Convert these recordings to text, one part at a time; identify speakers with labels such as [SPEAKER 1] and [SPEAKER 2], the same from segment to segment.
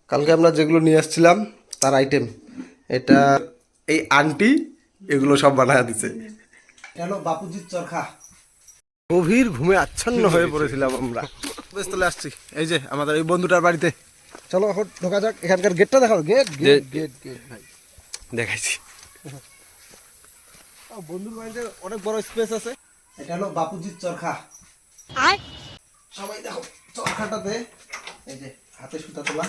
[SPEAKER 1] কালকে আমরা যেগুলো নিয়ে আসছিলাম তার আইটেম এটা এই আন্টি এগুলো সব বানায় দিছে। কেন বাপুজির চরখা। গভীর ঘুমে আচ্ছন্ন হয়ে পড়েছিলাম আমরা। বেশ তাহলে আসছি এই যে আমাদের এই বন্ধুটার বাড়িতে। চলো এখন ঢোকা যাক। এখানকার গেটটা দেখাও। গেট গেট গেট গেট ভাই দেখাইছি। বন্ধুর বাড়িতে অনেক বড় স্পেস আছে। এটা হলো বাপুজির চরখা। সবাই দেখো চরখাটাতে এই যে হাতে সুতা তোলা।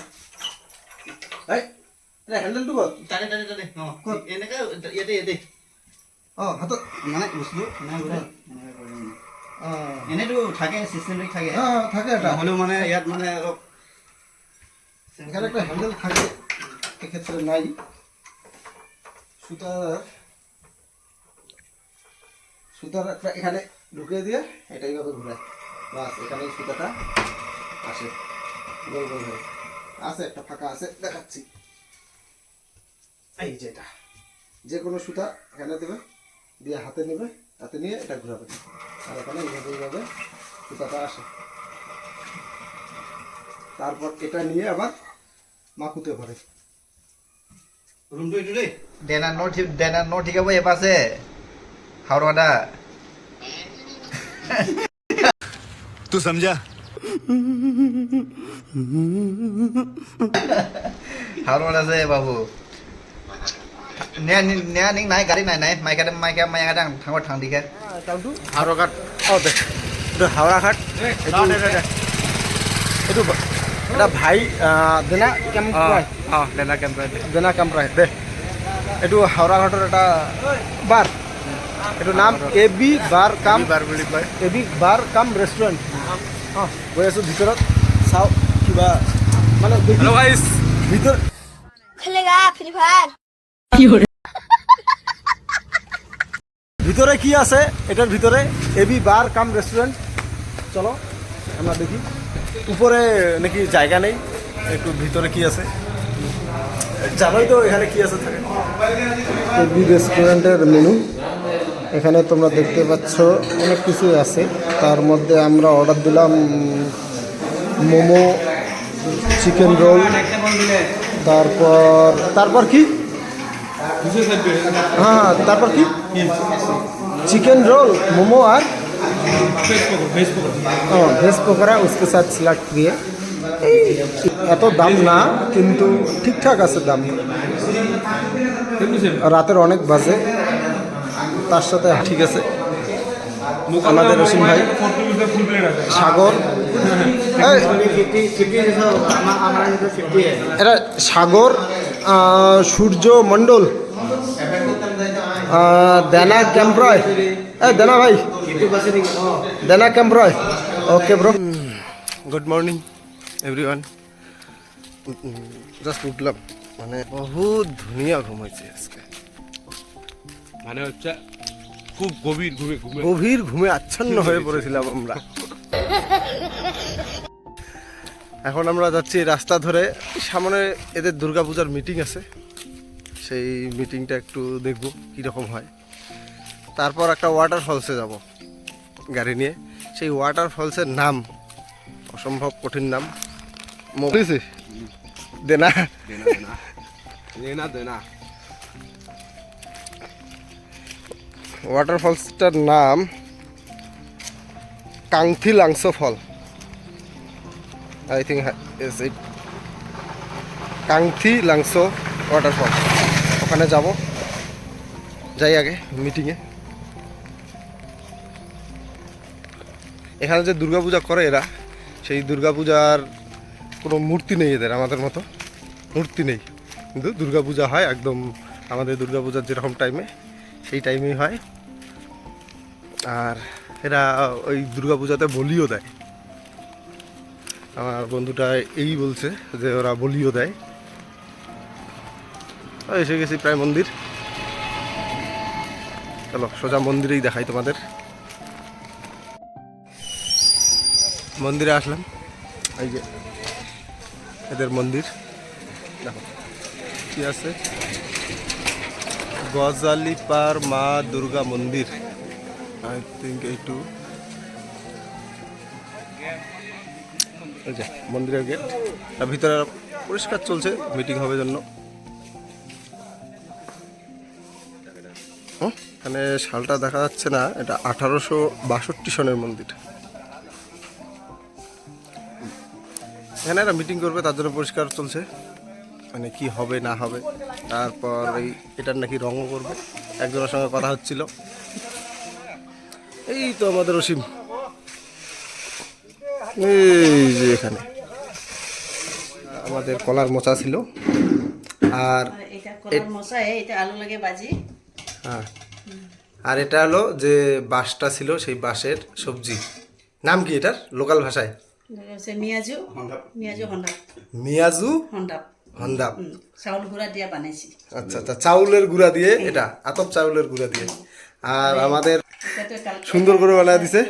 [SPEAKER 1] এই হ্যান্ডেল টুকু
[SPEAKER 2] টানে টানে টানে এনেকে ইয়াতে ইয়াতে
[SPEAKER 1] হাত
[SPEAKER 2] মানে বস্তু এনেটো থাকে চিষ্টেমেটিক থাকে
[SPEAKER 1] থাকে এটা
[SPEAKER 2] হ'লেও মানে ইয়াত মানে অলপ
[SPEAKER 1] এখানে একটা হ্যান্ডেল থাকে, এক্ষেত্রে নাই। সুতার একটা এখানে ঢুকিয়ে দিয়ে এটা এইভাবে ঘুরায়, বাস এখানে সুতাটা আসে গোল গোল হয়ে। আছে একটা ফাঁকা আছে, দেখাচ্ছি। এই যে এটা যে কোনো সুতা এখানে দেবে, দিয়ে হাতে নেবে, হাতে নিয়ে এটা ঘুরাবে, আর এখানে এইভাবে এইভাবে সুতাটা আসে। তারপর এটা নিয়ে আবার মাকুতে ভরে।
[SPEAKER 2] রুমটো এইটো দেই দেনা নো ঠিক হ'ব এপাৰ আছে হাওড়াটা
[SPEAKER 3] तू समझा
[SPEAKER 2] হাওড়াটা আছে বাবু নেয়া নিং নাই গাড়ী নাই নাই মাই কাদাং থাংবা থাংদিকে
[SPEAKER 1] হাওড়াঘাট। দে এইটো হাওড়াঘাট। এইটো এটা ভাই দেনা কেম্প্ৰাই। দেনা কেম্প্ৰাই দে। এইটো হাওড়াঘাটৰ এটা বাৰ। এইটো নাম এবি বাৰ কাম বুলি কয়। এবি বাৰ কাম ৰেষ্টুৰেণ্ট। গৈ আছোঁ ভিতৰত, চাওঁ কিবা মানে ভিতৰ
[SPEAKER 4] খেলেগা ফ্রি ফায়ার।
[SPEAKER 1] ভিতরে কি আছে এটার ভিতরে। এবি বার কাম রেস্টুরেন্ট। চলো আমরা দেখি। উপরে নাকি জায়গা নেই, একটু ভিতরে কি আছে জানোই তো এখানে কি আছে থাকে। এবি রেস্টুরেন্টের মেনু এখানে তোমরা দেখতে পাচ্ছ, অনেক কিছুই আছে। তার মধ্যে আমরা অর্ডার দিলাম মোমো, চিকেন রোল, তারপর কি हाँ তারপর কি চিকেন রোল, মোমো আর ভেজ পকোড়া उसके साथ सलाद দিয়ে। এত দাম না কিন্তু ঠিকঠাক আছে দাম। রাতের অনেক বাজে, তার সাথে ঠিক আছে আমাদের রসিম ভাই, সাগর, এটা সাগর, সূর্য মণ্ডল, দেনা ক্যাম্প্রয়। দেনা ভাই, দেনা ক্যাম্প্রয়। Okay bro, good morning everyone. Just উঠলাম, মানে বহুত ধুনিয়া ঘুম হয়েছে আজকে।
[SPEAKER 5] মানে হচ্ছে খুব গভীর ঘুমে
[SPEAKER 1] আচ্ছন্ন হয়ে পড়েছিলাম আমরা। এখন আমরা যাচ্ছি রাস্তা ধরে, সামনে এদের দুর্গাপূজার মিটিং আছে, সেই মিটিংটা একটু দেখব কীরকম হয়। তারপর একটা ওয়াটারফলসে যাব গাড়ি নিয়ে। সেই ওয়াটারফলসের নাম অসম্ভব কঠিন নাম, দেনা ওয়াটারফলসটার নাম Kangthi Langso fall. I think is it Kangthi Langso waterfall. ওখানে যাব, যাই আগে মিটিংয়ে। এখানে যে দুর্গাপূজা করে এরা, সেই দুর্গাপূজার কোনো মূর্তি নেই এদের, আমাদের মতো মূর্তি নেই, কিন্তু দুর্গাপূজা হয় একদম আমাদের দুর্গাপূজার যেরকম টাইমে সেই টাইমেই হয়। আর এরা ওই দুর্গাপূজাতে বলিও দেয়। আমার বন্ধুটা এই বলছে যে ওরা বলিও দেয়। এসে গেছি প্রায় মন্দির। চলো সোজা মন্দিরেই দেখাই তোমাদের। মন্দিরে আসলাম, এই যে এদের মন্দির দেখো কি আছে, গজালিপার মা দুর্গা মন্দির। আই থিঙ্ক এইটু এই যে মন্দিরের গেট। ভিতরে পরিষ্কার চলছে, মিটিং হবে জন্য। এখানে শালটা দেখা যাচ্ছে না, এটা 1862 সনের মন্দির। এখানে একটা মিটিং করবে, তার জন্য পরিষ্কার চলছে, মানে কি হবে না হবে। তারপর এটার নাকি রঙও করবে, একজনের সঙ্গে কথা হচ্ছিল। এই তো আমাদের অসীম, এই যে এখানে আমাদের কলার মোচা ছিল, আর
[SPEAKER 6] এটা কলার মশা, এটা আলু লাগে ভাজি।
[SPEAKER 1] হ্যাঁ, আর এটা হলো যে বাঁশটা ছিল, সেই বাঁশের সবজি। নাম কি এটার লোকাল ভাষায়?
[SPEAKER 6] সে মিয়াজু মিয়াজু হন্ডা
[SPEAKER 1] মিয়াজু
[SPEAKER 6] হন্ডা
[SPEAKER 1] হন্দাপ।
[SPEAKER 6] চাউল গুঁড়া দিয়া বানাইছি।
[SPEAKER 1] আচ্ছা আচ্ছা, চাউলের গুঁড়া দিয়ে, এটা আতপ চাউলের গুঁড়া দিয়ে। আর আমাদের সুন্দর করে বানায় দিছে।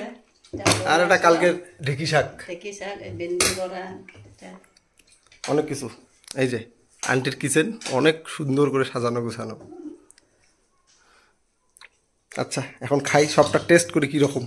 [SPEAKER 1] আর এটা কালকের ঢেকি শাক,
[SPEAKER 6] দেখি শাক, ভেন্ডি বড়া,
[SPEAKER 1] অনেক কিছু। এই যে আন্টির কিচেন, অনেক সুন্দর করে সাজানো গোছানো। আচ্ছা, এখন খাই, সবটা টেস্ট করি কীরকম।